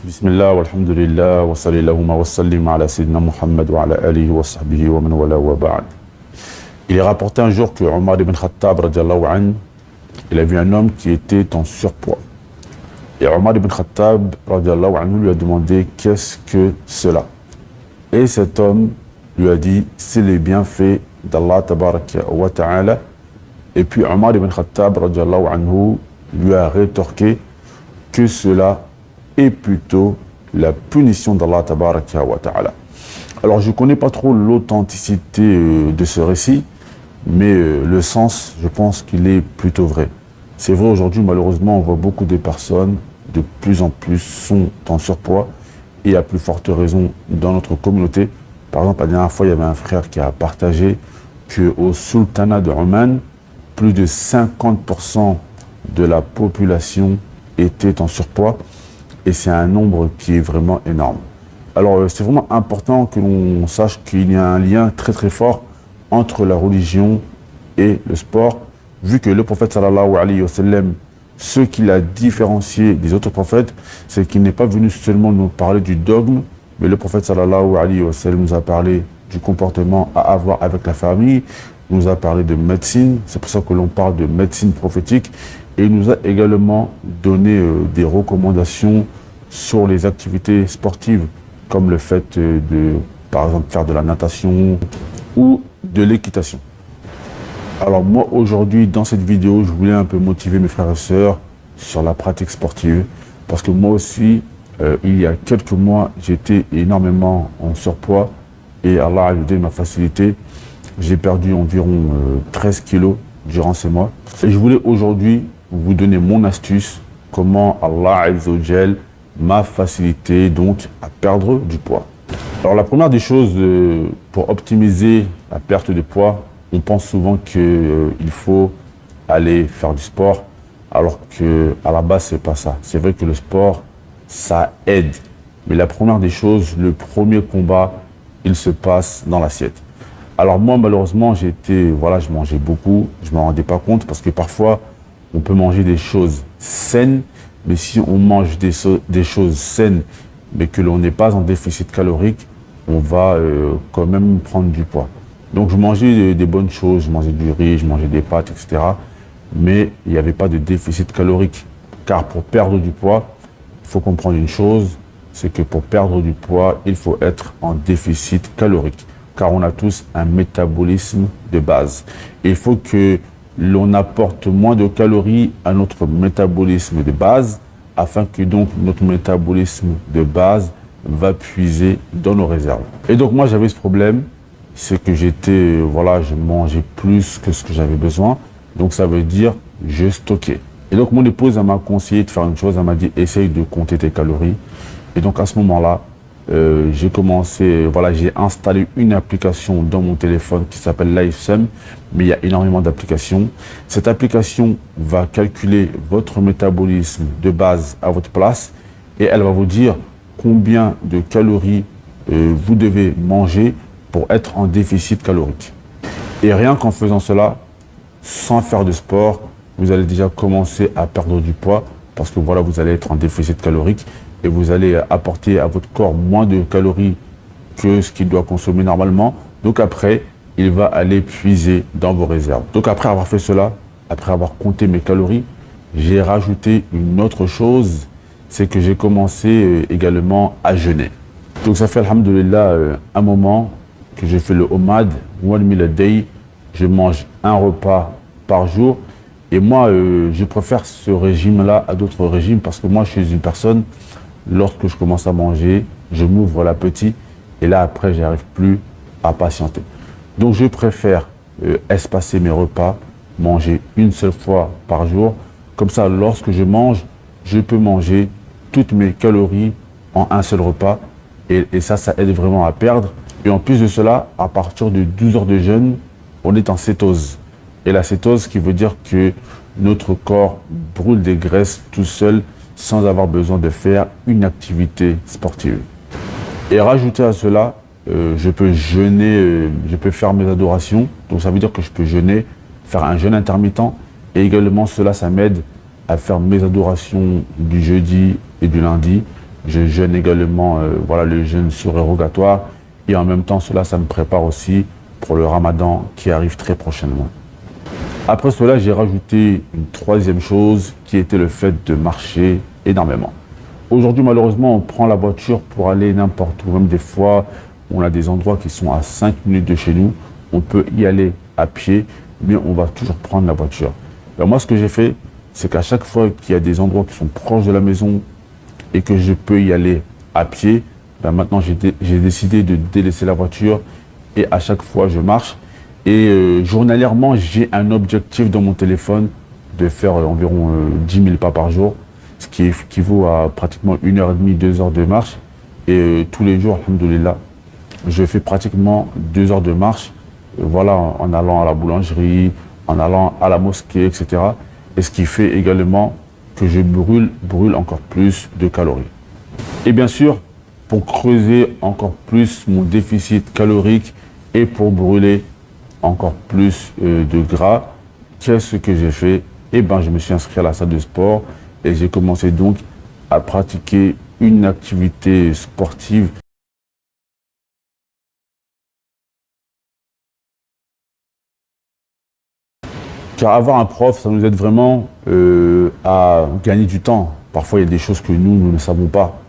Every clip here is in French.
Bismillah, walhamdulillah, wa sallallahu wa sallim ala sayyidina Muhammad wa ala alihi wa sahbihi wa man wala wa ba'd. Il est rapporté un jour que Omar ibn Khattab, radiallahu anhu, il a vu un homme qui était en surpoids. Et Omar ibn Khattab, radiallahu anhu, lui a demandé qu'est-ce que cela. Et cet homme lui a dit, c'est les bienfaits d'Allah tabaraka wa ta'ala. Et puis Omar ibn Khattab, radiallahu anhu, lui a rétorqué que cela est plutôt la punition d'Allah tabaraka wa ta'ala. Alors je ne connais pas trop l'authenticité de ce récit, mais le sens, je pense qu'il est plutôt vrai. C'est vrai, aujourd'hui, malheureusement, on voit beaucoup de personnes, de plus en plus, sont en surpoids, et à plus forte raison dans notre communauté. Par exemple, la dernière fois, il y avait un frère qui a partagé qu'au sultanat de Oman, plus de 50% de la population était en surpoids, et c'est un nombre qui est vraiment énorme. Alors, c'est vraiment important que l'on sache qu'il y a un lien très très fort entre la religion et le sport, vu que le prophète sallallahu alayhi wa sallam, ce qui l'a différencié des autres prophètes, c'est qu'il n'est pas venu seulement nous parler du dogme, mais le prophète sallallahu alayhi wa sallam nous a parlé du comportement à avoir avec la famille, nous a parlé de médecine, c'est pour ça que l'on parle de médecine prophétique, et il nous a également donné des recommandations sur les activités sportives, comme le fait de, par exemple, faire de la natation ou de l'équitation. Alors moi, aujourd'hui, dans cette vidéo, je voulais un peu motiver mes frères et sœurs sur la pratique sportive, parce que moi aussi, il y a quelques mois, j'étais énormément en surpoids, et Allah a aidé ma facilité. J'ai perdu environ 13 kilos durant ces mois. Et je voulais aujourd'hui vous donner mon astuce, comment Allah Azza wa Jal m'a facilité donc à perdre du poids. Alors la première des choses, pour optimiser la perte de poids, on pense souvent qu'il faut aller faire du sport, alors qu'à la base, c'est pas ça. C'est vrai que le sport, ça aide. Mais la première des choses, le premier combat, il se passe dans l'assiette. Alors moi, malheureusement, je mangeais beaucoup, je ne m'en rendais pas compte, parce que parfois, on peut manger des choses saines, mais si on mange des choses saines, mais que l'on n'est pas en déficit calorique, on va quand même prendre du poids. Donc je mangeais des bonnes choses, je mangeais du riz, je mangeais des pâtes, etc. Mais il n'y avait pas de déficit calorique. Car pour perdre du poids, il faut comprendre une chose, c'est que pour perdre du poids, il faut être en déficit calorique. Car on a tous un métabolisme de base. Et il faut que l'on apporte moins de calories à notre métabolisme de base, afin que donc notre métabolisme de base va puiser dans nos réserves. Et donc moi j'avais ce problème, c'est que je mangeais plus que ce que j'avais besoin, donc ça veut dire je stockais. Et donc mon épouse m'a conseillé de faire une chose, elle m'a dit essaye de compter tes calories. Et donc à ce moment-là, j'ai installé une application dans mon téléphone qui s'appelle LiveSum, mais il y a énormément d'applications. Cette application va calculer votre métabolisme de base à votre place et elle va vous dire combien de calories vous devez manger pour être en déficit calorique. Et rien qu'en faisant cela, sans faire de sport, vous allez déjà commencer à perdre du poids parce que voilà, vous allez être en déficit calorique et vous allez apporter à votre corps moins de calories que ce qu'il doit consommer normalement. Donc après, il va aller puiser dans vos réserves. Donc après avoir fait cela, après avoir compté mes calories, j'ai rajouté une autre chose, c'est que j'ai commencé également à jeûner. Donc ça fait, alhamdoulilah, un moment que j'ai fait le OMAD, One Meal a Day. Je mange un repas par jour. Et moi, je préfère ce régime-là à d'autres régimes parce que moi, je suis une personne, lorsque je commence à manger, je m'ouvre l'appétit et là, après, je n'arrive plus à patienter. Donc, je préfère espacer mes repas, manger une seule fois par jour. Comme ça, lorsque je mange, je peux manger toutes mes calories en un seul repas. Et ça aide vraiment à perdre. Et en plus de cela, à partir de 12 heures de jeûne, on est en cétose. Et la cétose qui veut dire que notre corps brûle des graisses tout seul sans avoir besoin de faire une activité sportive. Et rajouter à cela, je peux jeûner, je peux faire mes adorations. Donc ça veut dire que je peux jeûner, faire un jeûne intermittent. Et également cela, ça m'aide à faire mes adorations du jeudi et du lundi. Je jeûne également, voilà, le jeûne surérogatoire. Et en même temps, cela, ça me prépare aussi pour le ramadan qui arrive très prochainement. Après cela, j'ai rajouté une troisième chose qui était le fait de marcher énormément. Aujourd'hui, malheureusement, on prend la voiture pour aller n'importe où. Même des fois, on a des endroits qui sont à 5 minutes de chez nous. On peut y aller à pied, mais on va toujours prendre la voiture. Alors moi, ce que j'ai fait, c'est qu'à chaque fois qu'il y a des endroits qui sont proches de la maison et que je peux y aller à pied, ben maintenant, j'ai décidé de délaisser la voiture et à chaque fois, je marche. Et journalièrement, j'ai un objectif dans mon téléphone de faire environ 10 000 pas par jour, ce qui équivaut à pratiquement 1h30, 2 heures de marche. Et tous les jours, alhamdoulilah, je fais pratiquement 2 heures de marche, voilà, en allant à la boulangerie, en allant à la mosquée, etc. Et ce qui fait également que je brûle encore plus de calories. Et bien sûr, pour creuser encore plus mon déficit calorique et pour brûler encore plus de gras, qu'est-ce que j'ai fait? Eh bien, je me suis inscrit à la salle de sport et j'ai commencé donc à pratiquer une activité sportive. Car avoir un prof, ça nous aide vraiment à gagner du temps. Parfois, il y a des choses que nous ne savons pas.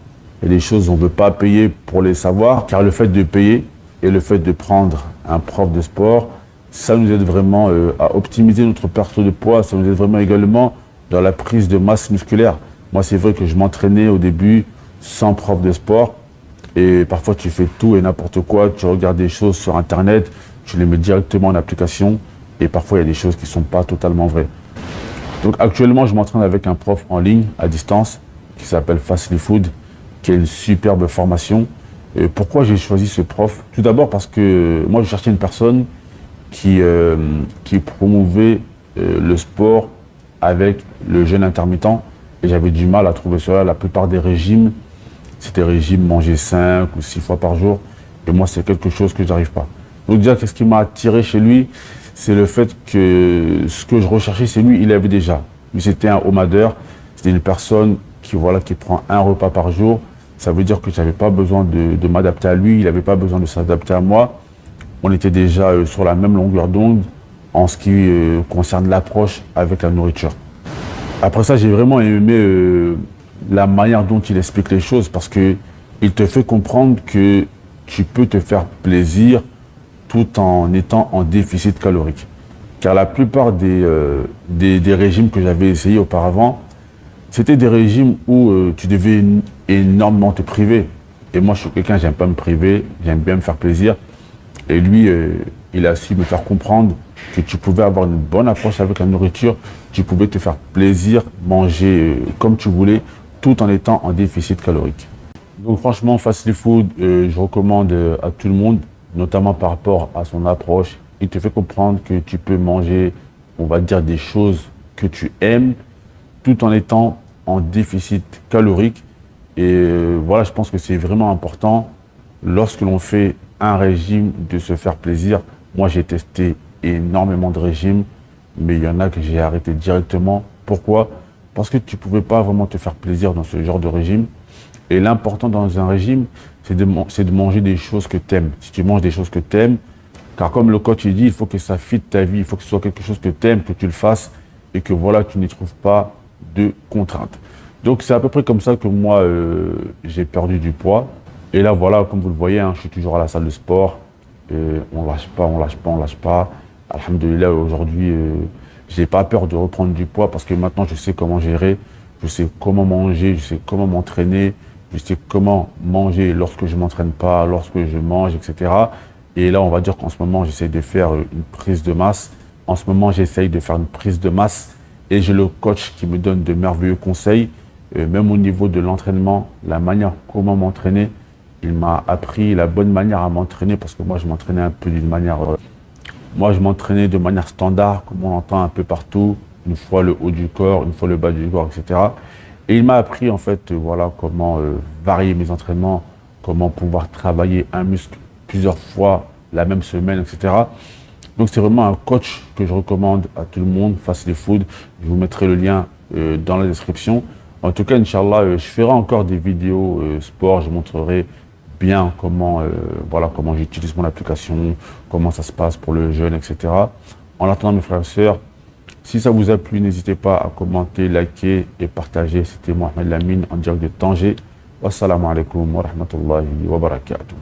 Il y a des choses on ne veut pas payer pour les savoir, car le fait de payer et le fait de prendre un prof de sport, ça nous aide vraiment à optimiser notre perte de poids. Ça nous aide vraiment également dans la prise de masse musculaire. Moi, c'est vrai que je m'entraînais au début sans prof de sport. Et parfois, tu fais tout et n'importe quoi. Tu regardes des choses sur Internet, tu les mets directement en application. Et parfois, il y a des choses qui ne sont pas totalement vraies. Donc actuellement, je m'entraîne avec un prof en ligne, à distance, qui s'appelle Fastly Food, qui a une superbe formation. Et pourquoi j'ai choisi ce prof? Tout d'abord parce que moi, je cherchais une personne qui promouvait le sport avec le jeûne intermittent. Et j'avais du mal à trouver cela. La plupart des régimes, c'était régime manger 5 ou 6 fois par jour. Et moi, c'est quelque chose que je n'arrive pas. Donc déjà, qu'est-ce qui m'a attiré chez lui? C'est le fait que ce que je recherchais, c'est lui, il avait déjà. Lui, c'était un homadeur, c'était une personne qui prend un repas par jour. Ça veut dire que je n'avais pas besoin de m'adapter à lui, il n'avait pas besoin de s'adapter à moi. On était déjà sur la même longueur d'onde en ce qui concerne l'approche avec la nourriture. Après ça, j'ai vraiment aimé la manière dont il explique les choses parce qu'il te fait comprendre que tu peux te faire plaisir tout en étant en déficit calorique. Car la plupart des régimes que j'avais essayés auparavant, c'était des régimes où tu devais énormément te priver. Et moi, je suis quelqu'un, j'aime pas me priver, j'aime bien me faire plaisir. Et lui, il a su me faire comprendre que tu pouvais avoir une bonne approche avec la nourriture, tu pouvais te faire plaisir, manger comme tu voulais, tout en étant en déficit calorique. Donc franchement, Fastly Food, je recommande à tout le monde, notamment par rapport à son approche. Il te fait comprendre que tu peux manger, on va dire, des choses que tu aimes, tout en étant en déficit calorique. Et voilà, je pense que c'est vraiment important, lorsque l'on fait un régime, de se faire plaisir. Moi, j'ai testé énormément de régimes, mais il y en a que j'ai arrêté directement. Pourquoi? Parce que tu ne pouvais pas vraiment te faire plaisir dans ce genre de régime. Et l'important dans un régime, c'est de manger des choses que tu aimes. Si tu manges des choses que tu aimes, car comme le coach il dit, il faut que ça fitte ta vie, il faut que ce soit quelque chose que tu aimes, que tu le fasses et que voilà, tu n'y trouves pas de contraintes. Donc c'est à peu près comme ça que moi, j'ai perdu du poids. Et là, voilà, comme vous le voyez, hein, je suis toujours à la salle de sport. On ne lâche pas, on ne lâche pas, on ne lâche pas. Alhamdoulilah, aujourd'hui, je n'ai pas peur de reprendre du poids parce que maintenant, je sais comment gérer, je sais comment manger, je sais comment m'entraîner. Je sais comment manger lorsque je ne m'entraîne pas, lorsque je mange, etc. Et là, on va dire qu'en ce moment, j'essaie de faire une prise de masse. En ce moment, j'essaye de faire une prise de masse et j'ai le coach qui me donne de merveilleux conseils. Même au niveau de l'entraînement, la manière comment m'entraîner, il m'a appris la bonne manière à m'entraîner parce que moi, je m'entraînais un peu d'une manière... moi, je m'entraînais de manière standard, comme on l'entend un peu partout. Une fois le haut du corps, une fois le bas du corps, etc. Et il m'a appris en fait voilà, comment varier mes entraînements, comment pouvoir travailler un muscle plusieurs fois la même semaine, etc. Donc c'est vraiment un coach que je recommande à tout le monde, Fastly Food. Je vous mettrai le lien dans la description. En tout cas, Inch'Allah, je ferai encore des vidéos sport, je montrerai bien comment, voilà, comment j'utilise mon application, comment ça se passe pour le jeûne, etc. En attendant, mes frères et sœurs, si ça vous a plu, n'hésitez pas à commenter, liker et partager. C'était Mohamed Lamine en direct de Tanger. Wassalamu alaikum wa rahmatullahi wa barakatuh.